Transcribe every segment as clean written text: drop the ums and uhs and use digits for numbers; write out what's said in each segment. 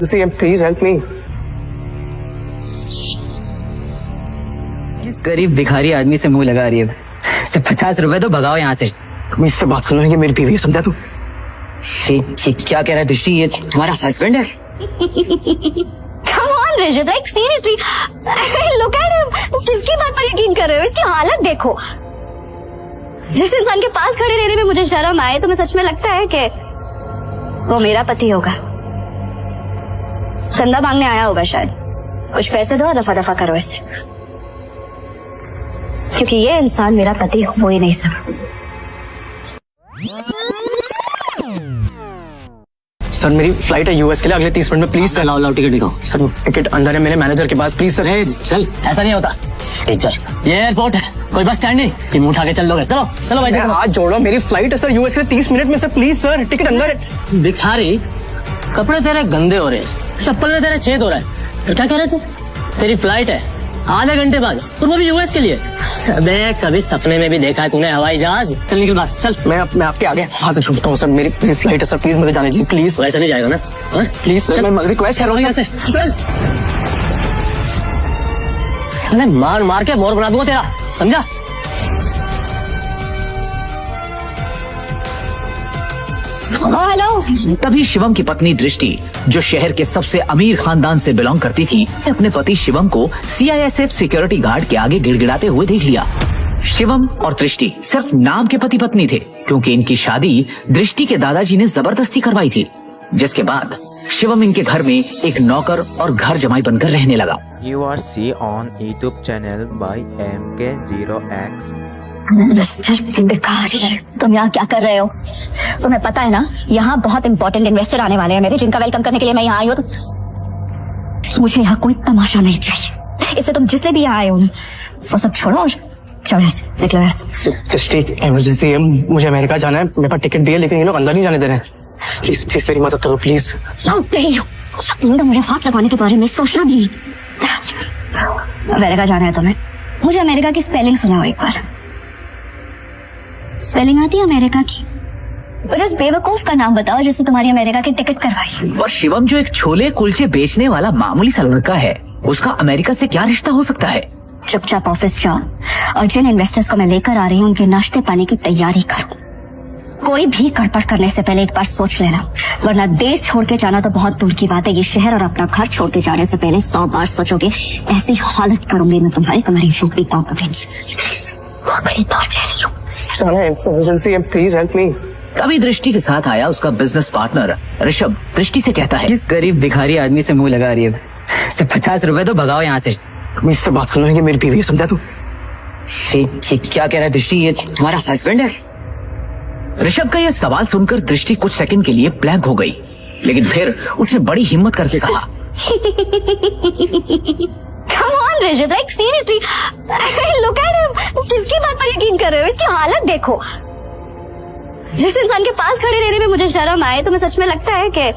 CM, please help me. इस गरीब भिखारी आदमी से मुंह लगा रही है। सिर्फ 50 रुपए तो भगाओ यहाँ से। तुम इससे बात करना है, ये मेरी बीवी है, समझा तू? ये क्या कह रहा है दृष्टि, ये तुम्हारा हस्बैंड है? Come on Rishabh, like seriously, look at him. तुम किसकी बात पर यकीन कर रहे हो? इसकी हालत देखो। जिस इंसान के पास खड़े रहने में मुझे शर्म आए, तुम्हें सच में लगता है कि वो मेरा पति होगा? चंदा मांगने आया होगा शायद। कुछ पैसे दो और रफा दफा करो इससे, क्योंकि ये इंसान मेरा पति हो ही नहीं सकता। सर मेरी फ्लाइट है यूएस के लिए अगले 30 मिनट में, प्लीज सर। लाओ लाओ टिकट दिखाओ। सर टिकट अंदर है मेरे मैनेजर के पास, प्लीज सर। चल, ऐसा नहीं होता। टीचर, ये एयरपोर्ट है, कोई बस स्टैंड नहीं कि मुंह उठा के चल लोगे। चलो चलो भाई, हाथ जोड़ो, मेरी फ्लाइट है सर यूएस के लिए 30 मिनट में सर, प्लीज सर। टिकट अंदर है। भिखारी, कपड़े तेरे गंदे हो रहे हैं, चप्पल में तेरे छेद हो रहा है, तो क्या कह रहे थे? तेरी फ्लाइट है आधे घंटे बाद, और वो भी यूएस के लिए। अबे कभी सपने में भी देखा है तूने हवाई जहाज? चल निकल बाहर, चल। मैं आपके आगे हाथ छूटता हूँ सर, मेरी फ्लाइट है सर, प्लीज मुझे जाने दीजिए, प्लीज। ऐसा नहीं जाएगा ना? प्लीज सर, मैं रिक्वेस्ट कर रहा हूँ सर। चल, मैं मार मार के मोर बना दूंगा तेरा, समझा? हेलो। तभी शिवम की पत्नी दृष्टि, जो शहर के सबसे अमीर खानदान से बिलोंग करती थी, अपने पति शिवम को CISF सिक्योरिटी गार्ड के आगे गिड़गिड़ाते हुए देख लिया। शिवम और दृष्टि सिर्फ नाम के पति पत्नी थे, क्योंकि इनकी शादी दृष्टि के दादाजी ने जबरदस्ती करवाई थी, जिसके बाद शिवम इनके घर में एक नौकर और घर जमाई बनकर रहने लगा। You are see on YouTube channel by MK0X। भिखारी, तुम यहाँ क्या कर रहे हो? तुम्हें पता है ना, यहाँ बहुत इंपॉर्टेंट इन्वेस्टर आने वाले हैं मेरे, जिनका वेलकम करने के लिए मैं यहाँ आई हूँ। तो मुझे यहाँ कोई तमाशा नहीं चाहिए। इससे तुम जिससे भी यहाँ आए हो वो सब छोड़ो और चलो ऐसे निकलो ऐसे। स्टेट इमरजेंसी है, मुझे अमेरिका जाना है, मेरे पास टिकट भी है, लेकिन ये लोग अंदर नहीं जाने दे रहे हैं। प्लीज प्लीज मेरी मदद करो प्लीज। मुझे हाथ लगाने के बारे में सोचना भी नहीं। अमेरिका जाना है तुम्हें? मुझे अमेरिका की स्पेलिंग सुनाओ एक बार। स्पेलिंग आती है अमेरिका की? मुझे उस बेवकूफ का नाम बताओ जिससे तुम्हारी अमेरिका की टिकट करवाई। और शिवम जो एक छोले कुलचे बेचने वाला मामूली सा लड़का है, उसका अमेरिका से क्या रिश्ता हो सकता है? चुपचाप ऑफिस जाओ और जिन इन्वेस्टर्स को मैं लेकर आ रही हूँ उनके नाश्ते पानी की तैयारी करो। कोई भी गड़बड़ करने से पहले एक बार सोच लेना, वरना देश छोड़ के जाना तो बहुत दूर की बात है, ये शहर और अपना घर छोड़ के जाने से पहले 100 बार सोचोगे। ऐसी हालत करूंगी मैं तुम्हारी रोटी पाव करेंगी। बहुत बड़ी बात कह रही हूँ। इमरजेंसी है, प्लीज हेल्प मी। कभी दृष्टि के साथ आया उसका बिजनेस पार्टनर ऋषभ दृष्टि से कहता है, इस गरीब भिखारी आदमी से मुंह लगा रही है। सिर्फ 50 रुपए तो भगाओ यहाँ से। तुम इससे बात करना है, ये मेरी बीवी है, समझा तू? ये क्या कह रहा है दृष्टि, ये तुम्हारा हस्बैंड है? ऋषभ का यह सवाल सुनकर दृष्टि कुछ सेकंड के लिए ब्लैंक हो गई, लेकिन फिर उसने बड़ी हिम्मत करके कहा, Come on Rishabh, like seriously, look at him. तुम किसकी बात पर यकीन कर रहे हो? इसकी हालत देखो। जिस इंसान के पास खड़े रहने में मुझे शर्म आए, तुम्हें सच में लगता है कि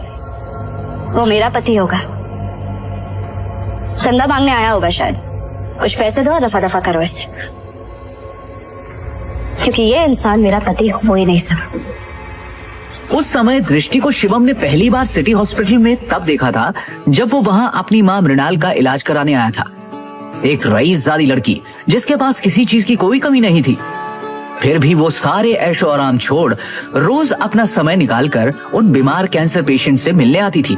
वो मेरा पति होगा? चंदा मांगने आया होगा शायद। कुछ पैसे दो और रफा दफा करो इससे, क्योंकि ये इंसान मेरा पति हो ही नहीं सकता। उस समय दृष्टि को शिवम ने पहली बार सिटी हॉस्पिटल में तब देखा था जब वो वहां अपनी मां मृणाल का इलाज कराने आया था। एक रईसजादी लड़की जिसके पास किसी चीज की कोई कमी नहीं थी, फिर भी वो सारे ऐशो आराम छोड़ रोज अपना समय निकालकर उन बीमार कैंसर पेशेंट से मिलने आती थी।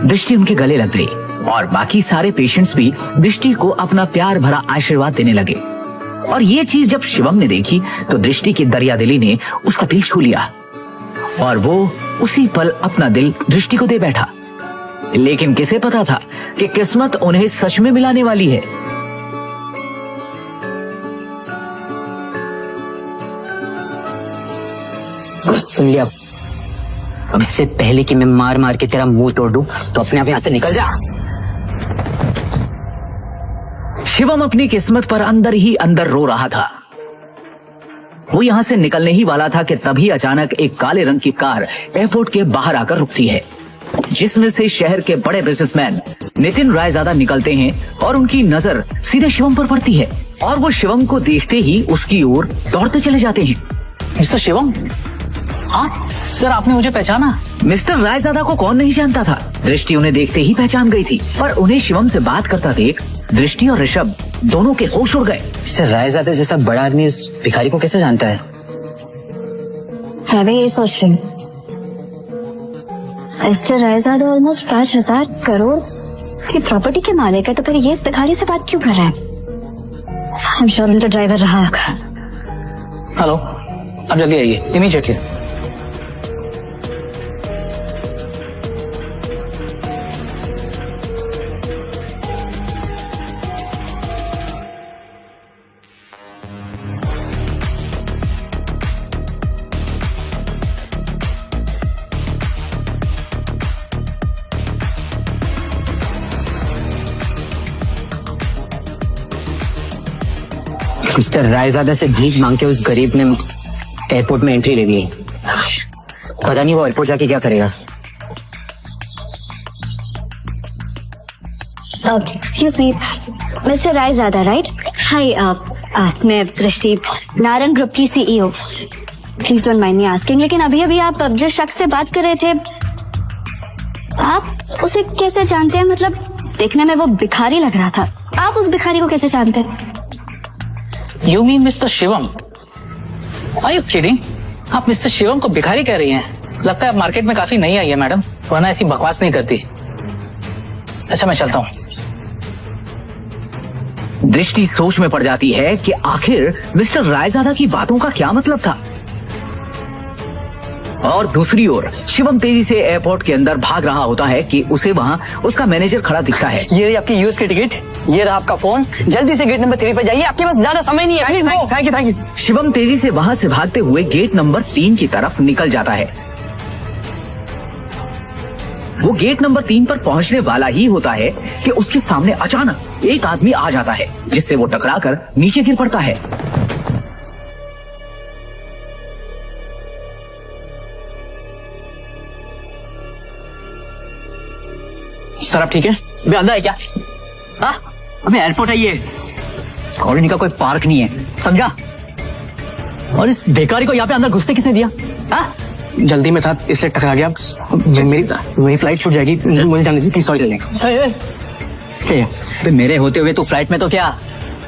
दृष्टि उनके गले लग गई और बाकी सारे पेशेंट्स भी दृष्टि को अपना प्यार भरा आशीर्वाद देने लगे। और ये चीज जब शिवम ने देखी तो दृष्टि की दरियादिली ने उसका दिल छू लिया और वो उसी पल अपना दिल दृष्टि को दे बैठा। लेकिन किसे पता था कि किस्मत उन्हें सच में मिलाने वाली है। सुन लिया? अब इससे पहले कि मैं मार मार के तेरा मुंह तोड़ दूं, तो अपने आप यहाँ से निकल जा। शिवम अपनी किस्मत पर अंदर ही अंदर रो रहा था। वो यहाँ से निकलने ही वाला था कि तभी अचानक एक काले रंग की कार एयरपोर्ट के बाहर आकर रुकती है, जिसमें से शहर के बड़े बिजनेसमैन नितिन रायजादा निकलते हैं और उनकी नजर सीधे शिवम पर पड़ती है और वो शिवम को देखते ही उसकी ओर दौड़ते चले जाते हैं। मिस्टर शिवम? हाँ सर, आपने मुझे पहचाना? मिस्टर रायजादा को कौन नहीं जानता था। दृष्टि उन्हें देखते ही पहचान गई थी, पर उन्हें शिवम से बात करता देख दृष्टि और ऋषभ दोनों के होश उड़ गए। मिस्टर रायजादा जैसा बड़ा आदमी उस भिखारी को कैसे जानता है? मैं भी यही सोच रही हूँ। मिस्टर रायजादा ऑलमोस्ट 5,000 करोड़ की प्रॉपर्टी के मालिक है, तो फिर ये इस भिखारी से बात क्यों कर रहा है? आई एम श्योर उनका ड्राइवर रहा होगा। हेलो, आप जल्दी आइए इमीडिएटली। मिस्टर रायजादा से भीख मांग के उस गरीब ने एयरपोर्ट में एंट्री ले ली। पता नहीं वो एयरपोर्ट जाके क्या करेगा। Excuse me, Mister Raizada right? Hi, मैं दृष्टि, नारंग ग्रुप की CEO। Please don't mind me asking, लेकिन अभी आप जिस शख्स से बात कर रहे थे, आप उसे कैसे जानते हैं? मतलब देखने में वो भिखारी लग रहा था, आप उस भिखारी को कैसे जानते हैं? You mean Mr. Shivam? Are you kidding? आप मिस्टर शिवम को भिखारी कह रही हैं? लगता है आप मार्केट में काफी नई आई है मैडम, वरना ऐसी बकवास नहीं करती। अच्छा, मैं चलता हूँ। दृष्टि सोच में पड़ जाती है कि आखिर मिस्टर रायजादा की बातों का क्या मतलब था। और दूसरी ओर शिवम तेजी से एयरपोर्ट के अंदर भाग रहा होता है कि उसे वहाँ उसका मैनेजर खड़ा दिखता है। ये रही आपकी यूएस की टिकट, ये रहा आपका फोन, जल्दी से गेट नंबर 3 पे जाइए, आपके पास ज्यादा समय नहीं है। Thank you. शिवम तेजी से वहाँ से भागते हुए गेट नंबर 3 की तरफ निकल जाता है। वो गेट नंबर 3 पर पहुंचने वाला ही होता है कि उसके सामने अचानक एक आदमी आ जाता है, जिससे वो टकराकर नीचे गिर पड़ता है। सर आप ठीक है? अबे अंदर है क्या? अबे एयरपोर्ट है ये, कॉलोनी का कोई पार्क नहीं है, समझा? और इस भिखारी को यहाँ पे अंदर घुसने किसने दिया? जल्दी में था इसलिए टकरा गया। मेरी फ्लाइट छूट जाएगी, मुझे जाने दीजिए, प्लीज। सॉरी। मेरे होते हुए तू फ्लाइट में तो क्या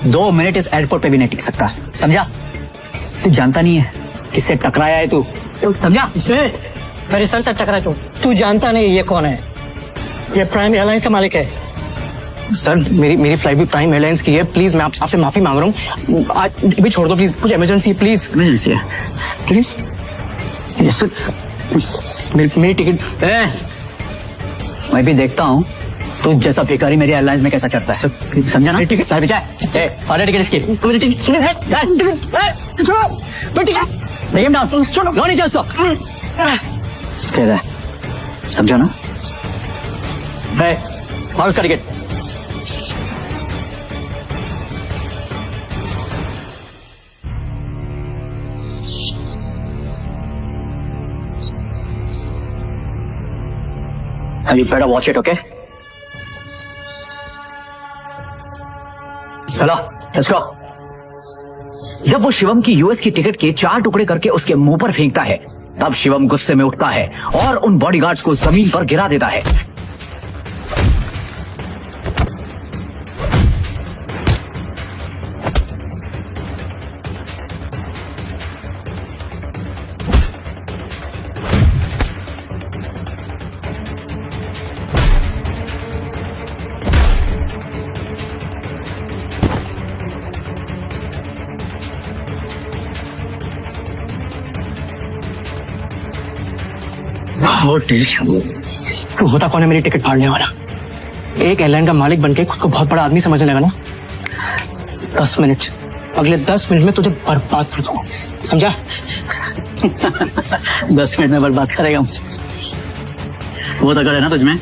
2 मिनट इस एयरपोर्ट पे भी नहीं टिक सकता, समझा? तू जानता नहीं है किससे टकराया है तू, समझा? मेरे सर से टकरा तू जानता नहीं ये कौन है? ये प्राइम एयरलाइंस का मालिक है। सर मेरी फ्लाइट भी प्राइम एयरलाइंस की है, प्लीज मैं आपसे माफी मांग रहा हूँ, आज भी छोड़ दो प्लीज, कुछ इमरजेंसी है, प्लीज। इमरजेंसी है प्लीज। मेरी टिकट। मैं भी देखता हूँ तू जैसा भिखारी मेरी एयरलाइंस में कैसा चढ़ता है, समझा ना? टिकट सारे बिछा, और टिकट इसकी, समझा ना? और उसका ticket You better watch it, okay? चलो, let's go. जब वो शिवम की यूएस की टिकट के 4 टुकड़े करके उसके मुंह पर फेंकता है, तब शिवम गुस्से में उठता है और उन बॉडीगार्ड्स को जमीन पर गिरा देता है। तू होता कौन है मेरी टिकट फाड़ने वाला? एक एयरलाइन का मालिक बनके खुद को बहुत बड़ा आदमी समझने लगा ना? 10 मिनट, अगले 10 मिनट में तुझे बर्बाद कर दूंगा, समझा? 10 मिनट में बर्बाद करेगा मुझे, वो तो करे ना तुझमें।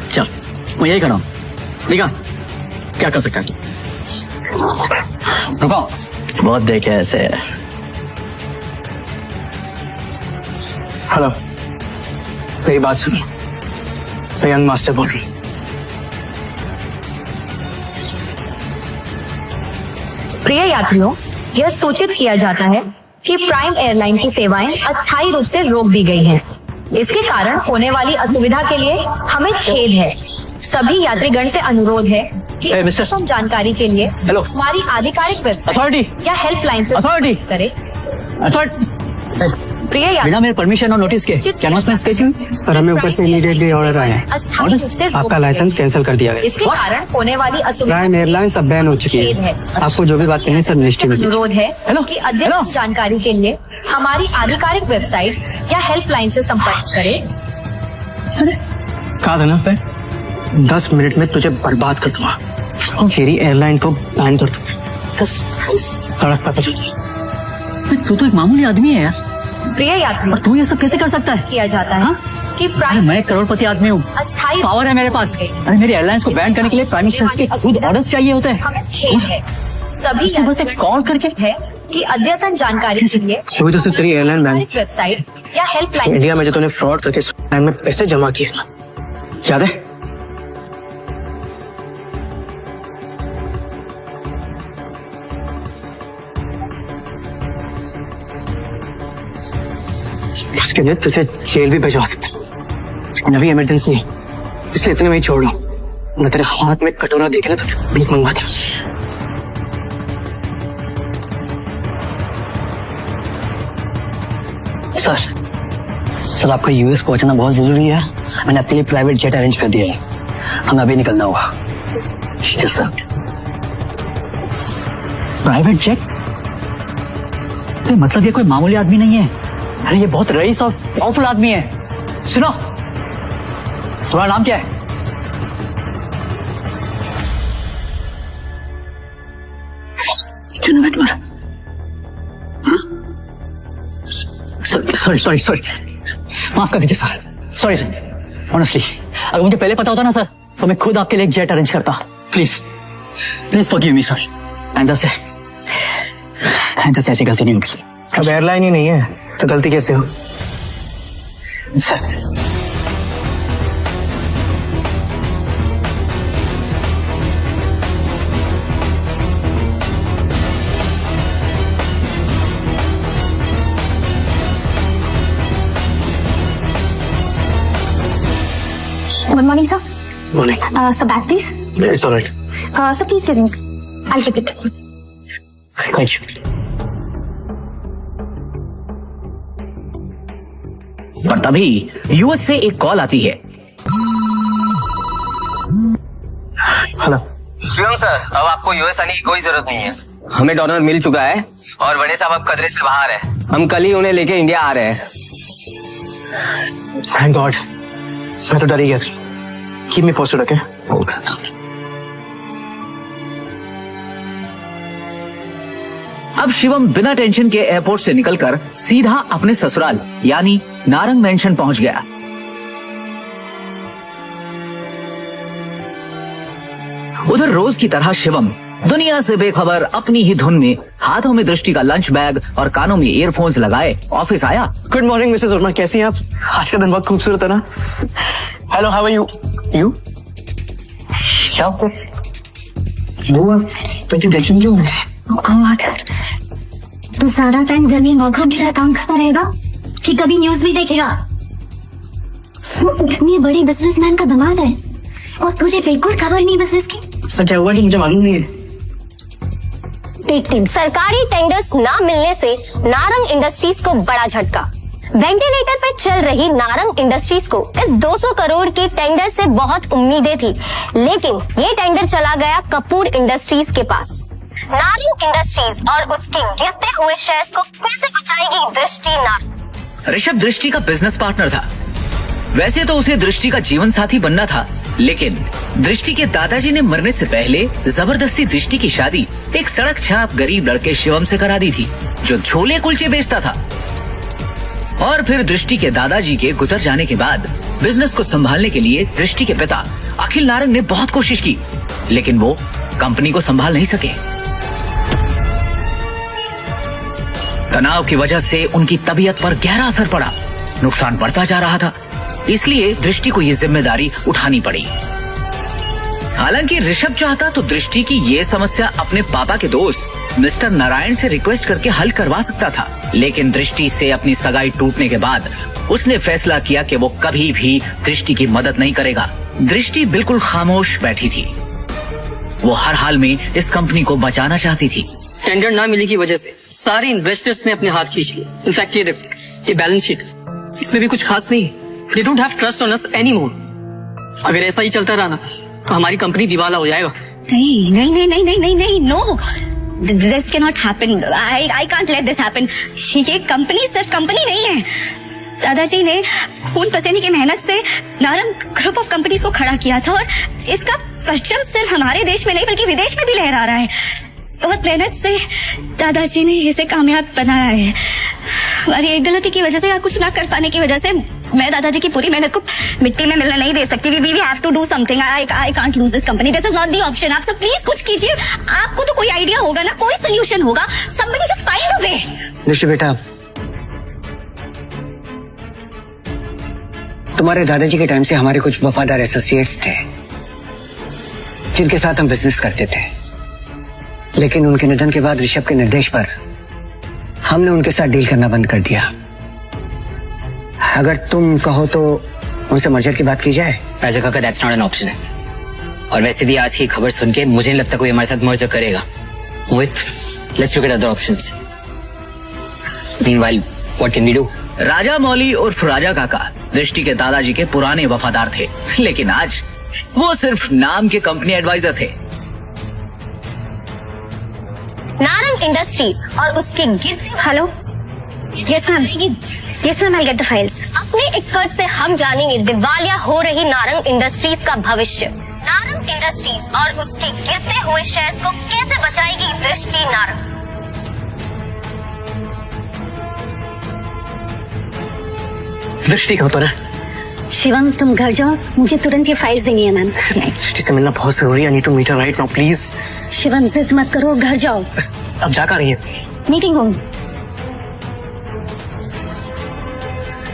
चल मैं यही खड़ा हूं, देखा क्या कर सकता है तू? रुको, बहुत देखे ऐसे। हेलो, मेरी बात सुनो, मैं यंग मास्टर बोल रही। प्रिय यात्रियों, यह सूचित किया जाता है कि प्राइम एयरलाइन की सेवाएं अस्थायी रूप से रोक दी गई हैं। इसके कारण होने वाली असुविधा के लिए हमें खेद है। सभी यात्रीगण से अनुरोध है कि Hey, mister. अद्यतन जानकारी के लिए Hello. हमारी आधिकारिक वेबसाइट Authority. या हेल्पलाइन से Authority. संपर्क करें। प्रिय बिना यात्री, मेरे परमिशन और नोटिस के कैनवास में कैसी हुई? सर हमें ऊपर से इमीडिएटली ऑर्डर आया है, अस्थायी रूप से रोक आपका दी लाइसेंस गई। कैंसिल कर दिया गया। इसके कारण होने वाली असुविधा प्राइम एयरलाइंस अब बैन हो चुकी खेद है। है। आपको जो भी बात करनी है सर मिनिस्ट्री में कीजिए। अनुरोध है Hello. कि अद्यतन Hello. जानकारी के लिए हमारी आधिकारिक वेबसाइट या हेल्पलाइन से संपर्क करें। कहा था ना 10 मिनट में तुझे बर्बाद कर दूंगा, तेरी एयरलाइन को बैन कर दूंगा। सड़क पर तू तो एक मामूली आदमी है यार, प्रिय यात्री, और तू ये सब कैसे कर सकता है? किया जाता है हाँ? कि अरे प्राइम मैं एक करोड़पति आदमी हूँ, अस्थायी पावर है मेरे पास। अरे मेरी एयरलाइंस को बैन करने के लिए प्राइम मिनिस्टर के खुद ऑर्डर्स चाहिए होते हैं। हमें खेद है। सभी इससे बस एक यात्रीगण कॉल करके है कि अद्यतन जानकारी के लिए अभी तो सिर्फ तेरी एयरलाइन बैन। आधिकारिक वेबसाइट या हेल्पलाइन इंडिया में जो तूने फ्रॉड करके बैंक में पैसे जमा किए ना, याद है? उसके लिए तुझे जेल भी भिजवा सकते। नवी इमरजेंसी है, इसलिए इतने में ही छोड़ दो। मैं तेरे हाथ में कटोरा देखे ना तुझे भीख मंगवा दे। सर आपका यूएस पहुंचना बहुत जरूरी है। मैंने आपके लिए प्राइवेट जेट अरेंज कर दिया है, हमें अभी निकलना होगा। Yes sir. Private jet? मतलब ये कोई मामूली आदमी नहीं है, अरे ये बहुत रईस और पावरफुल आदमी है। सुनो, तुम्हारा नाम क्या है? सॉरी माफ कर दीजिए सर, सॉरी सर। ऑनेस्टली अगर मुझे पहले पता होता ना सर, तो मैं खुद आपके लिए एक जेट अरेंज करता। Please forgive me sir. आइंदा से ऐसी गलती नहीं होगी। अब एयरलाइन ही नहीं है तो गलती कैसे हो? Sir Good morning, sir. Morning. Sir, bag, please. It's all right. Sir, please give me. I'll keep it. Thank you. पर तभी यूएस से एक कॉल आती है। हेलो शिवम सर, अब आपको यूएस आने की कोई जरूरत नहीं है। हमें डॉलर मिल चुका है और बड़े साहब अब खतरे से बाहर है। हम कल ही उन्हें लेके इंडिया आ रहे हैं। थैंक गॉड, मैं तो डर ही गया था। Keep me posted, okay? अब शिवम बिना टेंशन के एयरपोर्ट से निकलकर सीधा अपने ससुराल यानी नारंग मेंशन पहुंच गया। उधर रोज की तरह शिवम दुनिया से बेखबर अपनी ही धुन में हाथों में दृष्टि का लंच बैग और कानों में ईयरफोन्स लगाए ऑफिस आया। गुड मॉर्निंग मिसेस वर्मा, कैसी हैं आप? आज का दिन बहुत खूबसूरत है ना? Hello, how are you? You tension क्यों? तू सारा टाइम घर में वर्क फ्रॉम की तरह काम करता रहेगा कि कभी न्यूज भी देखेगा? वो इतनी बड़ी बिजनेसमैन का दामाद है और तुझे बिल्कुल खबर नहीं बिजनेस की। सर क्या हुआ कि मुझे मालूम नहीं है। देख, सरकारी टेंडर्स ना मिलने से नारंग इंडस्ट्रीज को बड़ा झटका। वेंटिलेटर पे चल रही नारंग इंडस्ट्रीज को इस 200 करोड़ के टेंडर से बहुत उम्मीदें थी, लेकिन ये टेंडर चला गया कपूर इंडस्ट्रीज के पास। नारंग इंडस्ट्रीज और उसके गिरते हुए शेयर्स को कैसे बचाएगी दृष्टि नारंग? ऋषभ दृष्टि का बिजनेस पार्टनर था। वैसे तो उसे दृष्टि का जीवन साथी बनना था, लेकिन दृष्टि के दादाजी ने मरने से पहले जबरदस्ती दृष्टि की शादी एक सड़क छाप गरीब लड़के शिवम से करा दी थी, जो छोले कुलचे बेचता था। और फिर दृष्टि के दादाजी के गुजर जाने के बाद बिजनेस को संभालने के लिए दृष्टि के पिता अखिल नारंग ने बहुत कोशिश की, लेकिन वो कंपनी को संभाल नहीं सके। तनाव की वजह से उनकी तबीयत पर गहरा असर पड़ा, नुकसान बढ़ता जा रहा था, इसलिए दृष्टि को ये जिम्मेदारी उठानी पड़ी। हालांकि ऋषभ चाहता तो दृष्टि की ये समस्या अपने पापा के दोस्त मिस्टर नारायण से रिक्वेस्ट करके हल करवा सकता था, लेकिन दृष्टि से अपनी सगाई टूटने के बाद उसने फैसला किया कि वो कभी भी दृष्टि की मदद नहीं करेगा। दृष्टि बिल्कुल खामोश बैठी थी। वो हर हाल में इस कंपनी को बचाना चाहती थी। टेंडर ना मिलने की वजह से सारे इन्वेस्टर्स ने अपने हाथ खींच लिए। इनफैक्ट ये देखो, ये बैलेंस शीट, इसमें भी कुछ खास नहीं है। They don't have trust on us anymore. अगर ऐसा ही चलता रहा ना तो हमारी कंपनी दिवाला हो जाएगा। नहीं नहीं नहीं नहीं नहीं नहीं नहीं, no, this can not happen. I can't let this happen. ये कंपनी सिर्फ कंपनी नहीं है। दादाजी ने खून पसीने की मेहनत से नारंग ग्रुप ऑफ कंपनीज को खड़ा किया था और इसका परचम सिर्फ हमारे देश में नहीं बल्कि विदेश में भी लहरा रहा है। बहुत मेहनत से दादाजी ने इसे कामयाब बनाया है। हमारी एक गलती की वजह से या कुछ ना कर पाने की वजह से मैं दादाजी की पूरी मेहनत को मिट्टी में मिलने नहीं दे सकती। We have to do something. I can't lose this company. This is not the option. आप सब प्लीज कुछ कीजिए। आपको तो कोई आइडिया होगा ना, कोई सोल्यूशन होगा। Somebody just find a way. दृष्टि बेटा, तुम्हारे दादाजी के टाइम से हमारे कुछ वफादार एसोसिएट्स थे जिनके साथ हम बिजनेस करते थे, लेकिन उनके निधन के बाद ऋषभ के निर्देश पर हमने उनके साथ डील करना बंद कर दिया। अगर तुम कहो तो उनसे मर्जर की बात की जाए। राजा काका, दैट्स नॉट एन ऑप्शन है। और वैसे भी आज की खबर सुन के मुझे नहीं लगता कोई हमारे साथ मर्जर करेगा। Mohit, let's look at other options. Meanwhile, what can we do? Raja Mauli उर्फ राजा काका दृष्टि के दादाजी के पुराने वफादार थे, लेकिन आज वो सिर्फ नाम के कंपनी एडवाइजर थे। नारंग इंडस्ट्रीज और उसके गिरते hello, yes ma'am, yes ma'am, I get the files. अपने एक्सपर्ट से हम जानेंगे दिवालिया हो रही नारंग इंडस्ट्रीज का भविष्य। नारंग इंडस्ट्रीज और उसके गिरते हुए शेयर्स को कैसे बचाएगी दृष्टि नारंग। दृष्टि कहाँ पर है? शिवम, तुम घर जाओ, मुझे तुरंत ये फाइल्स देनी है मैम। दृष्टि से मिलना बहुत जरूरी है। I need to meet her right now, please. Shivam, जिद मत करो, घर जाओ। अब जा कर रही है? Meeting room.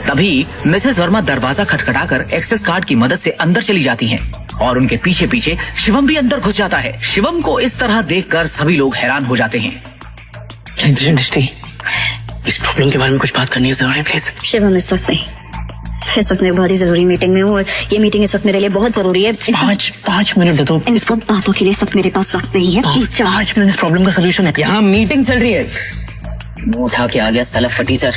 तभी मिसेस वर्मा दरवाजा खटखटाकर एक्सेस कार्ड की मदद से अंदर चली जाती हैं और उनके पीछे पीछे शिवम भी अंदर घुस जाता है। शिवम को इस तरह देखकर सभी लोग हैरान हो जाते हैं। दृष्टि, इस प्रॉब्लम के बारे में कुछ बात करनी है जरूरी, प्लीज। शिवम, इस वक्त मैं बहुत ही जरूरी मीटिंग में हूँ और ये मीटिंग इस वक्त मेरे लिए बहुत जरूरी है। 5 मिनट दे दो। इन सब बातों के लिए इस वक्त मेरे पास वक्त नहीं है। प्लीज जाओ। 5 मिनट, इस प्रॉब्लम का सोल्यूशन है। यहाँ मीटिंग चल रही है। मुंह उठा के आ गया साला फटीचर।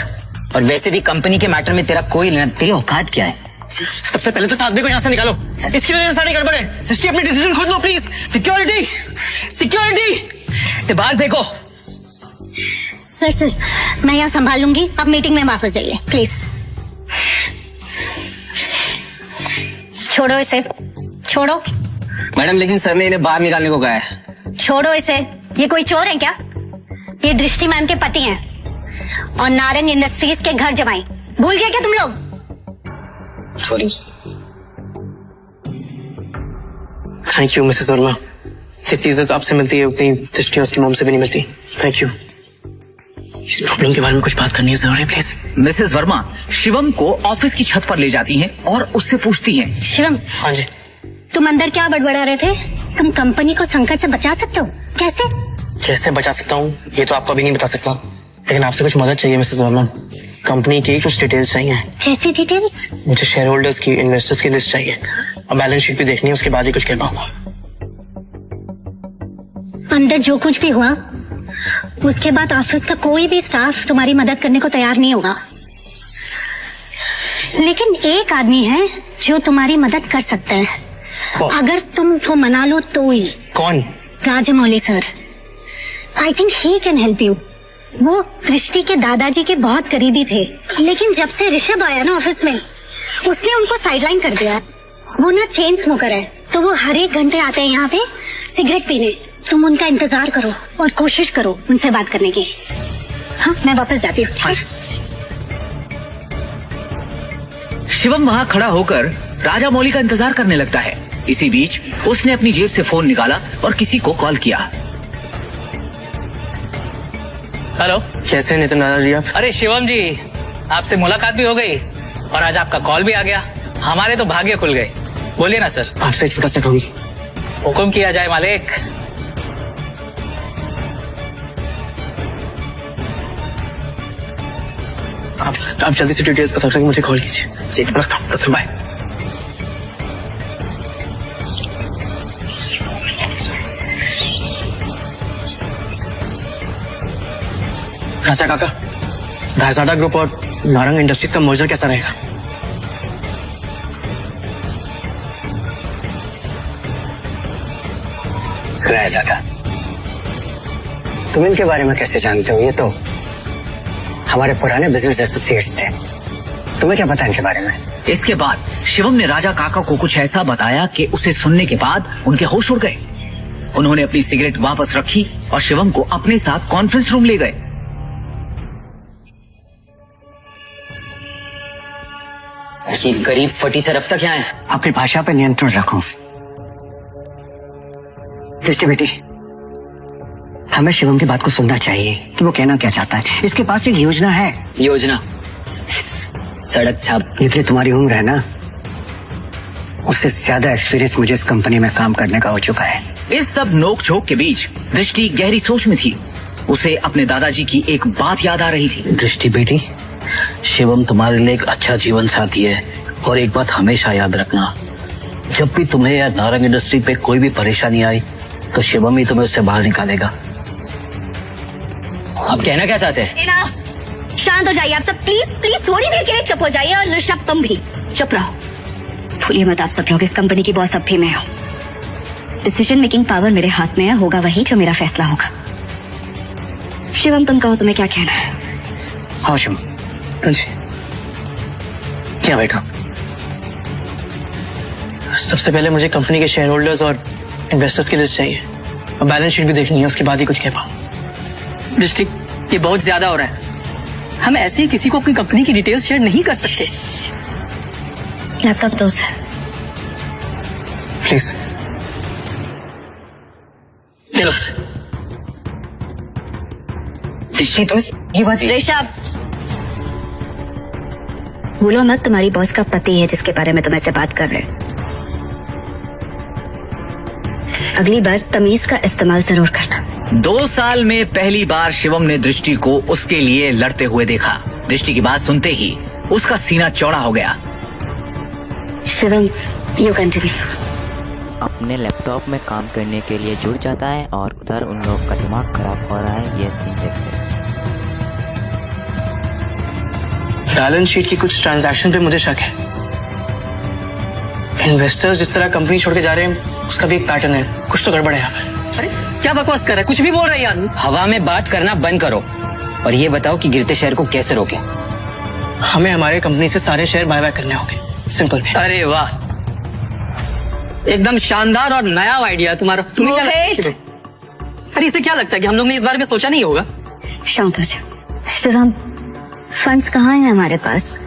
और वैसे भी कंपनी के मैटर में तेरा कोई लेना, तेरी औकात क्या है? सबसे पहले तो साथ को यहाँ से निकालो। इसकी वजह से सारी गड़बड़ है। सिस्टी, अपनी डिसीजन खुद लो प्लीज। सिक्योरिटी, सिक्योरिटी से बाहर फेंको। सर, मैं यहाँ संभाल लूंगी, आप मीटिंग में वापस जाइए प्लीज। छोड़ो इसे, छोड़ो। मैडम, लेकिन सर ने इन्हें बाहर निकालने को कहा है। छोड़ो इसे, ये कोई चोर है क्या? ये दृष्टि मैम के पति हैं और नारंग इंडस्ट्रीज के घर जमाई। भूल गए क्या तुम लोग? Sorry. Thank you Mrs Verma. जितनी इज्जत आपसे मिलती है उतनी दृष्टि उसकी मॉम से भी नहीं मिलती। Thank you. इस प्रॉब्लम के बारे में कुछ बात करनी है जरूरी, प्लीज। मिसेस वर्मा शिवम को ऑफिस की छत पर ले जाती हैं और उससे पूछती हैं। शिवम, हाँ जी। तुम अंदर क्या बड़बड़ा रहे थे? तुम कंपनी को संकट से बचा सकते हो? कैसे बचा सकता हूँ ये तो आपको भी नहीं बता सकता, लेकिन आपसे कुछ मदद चाहिए मिसेस वर्मा। कंपनी की कुछ डिटेल्स चाहिए। कैसी डिटेल्स? मुझे शेयर होल्डर्स की, इन्वेस्टर्स की लिस्ट चाहिए और बैलेंस शीट भी देखनी है, उसके बाद ही कुछ कर पाऊंगा। अंदर जो कुछ भी हुआ उसके बाद ऑफिस का कोई भी स्टाफ तुम्हारी मदद करने को तैयार नहीं होगा, लेकिन एक आदमी है जो तुम्हारी मदद कर सकता है। अगर तुम वो मना लो तो ही। कौन? Rajamouli sir. I think he can help you. वो दृष्टि के दादाजी के बहुत करीबी थे, लेकिन जब से ऋषभ आया ना ऑफिस में, उसने उनको साइडलाइन कर दिया। वो ना चेन स्मोकर है, तो वो हर एक घंटे आते हैं यहाँ पे सिगरेट पीने। तुम उनका इंतजार करो और कोशिश करो उनसे बात करने की। हाँ, मैं वापस जाती हूँ। शिवम वहाँ खड़ा होकर राजा मौली का इंतजार करने लगता है। इसी बीच उसने अपनी जेब से फोन निकाला और किसी को कॉल किया। हेलो, कैसे नितिन दादाजी आप? अरे शिवम जी, आपसे मुलाकात भी हो गई और आज आपका कॉल भी आ गया। हमारे तो भाग्य खुल गए। बोलिए ना सर। आपसे एक छोटा सा काम। हुक्म किया जाए मालिक। आप जल्दी से डिटेल्स बता करके मुझे कॉल कीजिए। जी रखता हूँ, बाय। राजा काका, रायजादा ग्रुप और नारंग इंडस्ट्रीज का मर्जर कैसा रहेगा? रायजादा, तुम इनके बारे में कैसे जानते हो? ये तो हमारे पुराने बिजनेस एसोसिएट्स थे। तुम्हें क्या पता इनके बारे में? इसके बाद शिवम ने राजा काका को कुछ ऐसा बताया कि उसे सुनने के बाद उनके होश उड़ गए। उन्होंने अपनी सिगरेट वापस रखी और शिवम को अपने साथ कॉन्फ्रेंस रूम ले गए। ये गरीब फटीचर अब तक यहाँ है। अपनी भाषा पे नियंत्रण रखो। दृष्टि बेटी, हमें शिवम की बात को सुनना चाहिए कि वो कहना क्या चाहता है। इसके पास एक योजना है। योजना? सड़क छाप। जितनी तुम्हारी उम्र है ना, उससे ज्यादा एक्सपीरियंस मुझे इस कंपनी में काम करने का हो चुका है। इस सब नोक झोंक के बीच दृष्टि गहरी सोच में थी। उसे अपने दादाजी की एक बात याद आ रही थी। दृष्टि बेटी, शिवम तुम्हारे लिए एक अच्छा जीवन साथी है, और एक बात हमेशा याद रखना, जब भी तुम्हें या नारंग इंडस्ट्री पे कोई भी परेशानी आई तो शिवम ही तुम्हें उससे बाहर निकालेगा। आप कहना क्या चाहते हैं? इनफ, शांत हो जाइए आप सब, प्लीज प्लीज थोड़ी देर के लिए चुप हो जाइए। और ऋषभ तुम भी चुप रहो। भूलिए मत आप सब लोग, इस कंपनी की बॉस अब भी मैं हूँ। डिसीजन मेकिंग पावर मेरे हाथ में है, होगा वही जो मेरा फैसला होगा। शिवम तुम कहो, तुम्हें क्या कहना है? हाँ शिवम जी क्या बैठो। सबसे पहले मुझे कंपनी के शेयर होल्डर्स और इन्वेस्टर्स की लिस्ट चाहिए, और बैलेंस शीट भी देखनी है, उसके बाद ही कुछ कह पाऊं। डिस्ट्रिक्ट, ये बहुत ज्यादा हो रहा है। हम ऐसे ही किसी को अपनी कंपनी की डिटेल्स शेयर नहीं कर सकते। लैपटॉप दो सर। प्लीज। चलो दृष्टि, तो ये बात ऋषभ, भूलो मत तुम्हारी बॉस का पति है जिसके बारे में तुम ऐसे बात कर रहे हैं। अगली बार तमीज का इस्तेमाल जरूर करना। 2 साल में पहली बार शिवम ने दृष्टि को उसके लिए लड़ते हुए देखा। दृष्टि की बात सुनते ही उसका सीना चौड़ा हो गया। Shivam, you continue. अपने लैपटॉप में काम करने के लिए जुड़ जाता है और उधर उन लोग का दिमाग खराब हो रहा है। ये सीन देखते हैं। बैलेंस शीट की कुछ ट्रांजैक्शन पे मुझे शक है। इन्वेस्टर्स जिस तरह कंपनी छोड़ के जा रहे हैं, उसका भी एक पैटर्न है। कुछ तो गड़बड़ है यहाँ पर। अरे क्या बकवास कर रहा है, कुछ भी बोल रहा है यार। हवा में बात करना बंद करो और ये बताओ कि गिरते शेयर को कैसे रोकें। हमें हमारे कंपनी से सारे शेयर बाय करने होंगे। सिंपल है। अरे वाह, एकदम शानदार और नया आइडिया तुम्हारा। तुम्हें क्या लगता है? अरे इसे क्या लगता है कि हम लोग ने इस बारे में सोचा नहीं होगा? शांत हो जाओ। शिवम, फंड्स कहाँ हैं हमारे पास?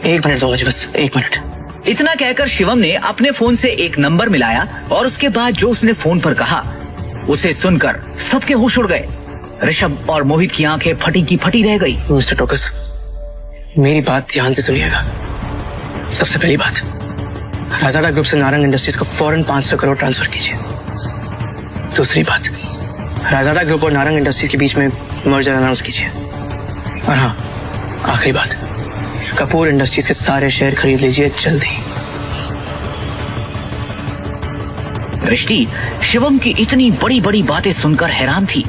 1 मिनट दो मुझे, बस 1 मिनट। इतना कहकर शिवम ने अपने फोन से एक नंबर मिलाया और उसके बाद जो उसने फोन पर कहा उसे सुनकर सबके होश उड़ गए। ऋषभ और मोहित की आंखें फटी की फटी रह गई। मिस्टर टोकस, मेरी बात ध्यान से सुनिएगा। सबसे पहली बात, राजाडा ग्रुप से नारंग इंडस्ट्रीज को फौरन 500 करोड़ ट्रांसफर कीजिए। दूसरी बात, राजाडा ग्रुप और नारंग इंडस्ट्रीज के बीच में मर्जर अनाउंस कीजिए। और हाँ, आखिरी बात, कपूर इंडस्ट्रीज के सारे शेयर खरीद लीजिए जल्दी। दृष्टि शिवम की इतनी बड़ी बड़ी बातें सुनकर हैरान थी।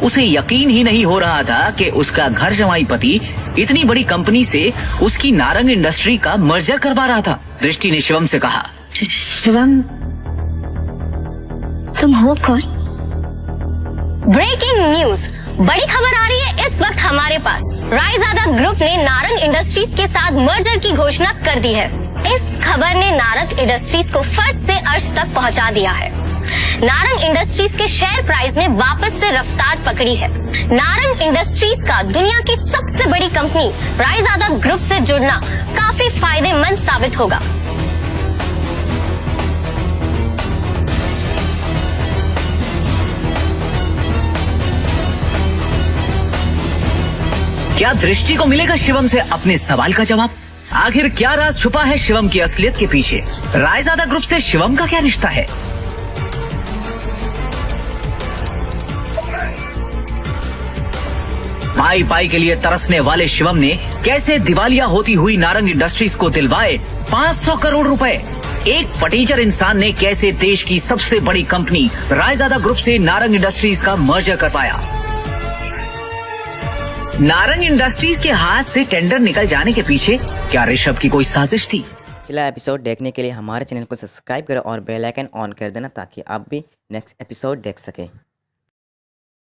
उसे यकीन ही नहीं हो रहा था कि उसका घर जमाई पति इतनी बड़ी कंपनी से उसकी नारंग इंडस्ट्री का मर्जर करवा रहा था। दृष्टि ने शिवम से कहा, शिवम, तुम हो कौन? ब्रेकिंग न्यूज, बड़ी खबर आ रही है इस वक्त हमारे पास। रायजादा ग्रुप ने नारंग इंडस्ट्रीज के साथ मर्जर की घोषणा कर दी है। इस खबर ने नारंग इंडस्ट्रीज को फर्श से अर्श तक पहुंचा दिया है। नारंग इंडस्ट्रीज के शेयर प्राइस ने वापस से रफ्तार पकड़ी है। नारंग इंडस्ट्रीज का दुनिया की सबसे बड़ी कंपनी रायजादा ग्रुप से जुड़ना काफी फायदेमंद साबित होगा। क्या दृष्टि को मिलेगा शिवम से अपने सवाल का जवाब? आखिर क्या राज छुपा है शिवम की असलियत के पीछे? रायजादा ग्रुप से शिवम का क्या रिश्ता है? पाई पाई के लिए तरसने वाले शिवम ने कैसे दिवालिया होती हुई नारंग इंडस्ट्रीज को दिलवाए 500 करोड़ रुपए? एक फटीचर इंसान ने कैसे देश की सबसे बड़ी कंपनी रायजादा ग्रुप से नारंग इंडस्ट्रीज का मर्जर कर पाया? नारंग इंडस्ट्रीज के हाथ से टेंडर निकल जाने के पीछे क्या ऋषभ की कोई साजिश थी? पिछला एपिसोड देखने के लिए हमारे चैनल को सब्सक्राइब करें और बेल आइकन ऑन कर देना ताकि आप भी नेक्स्ट एपिसोड देख सकें।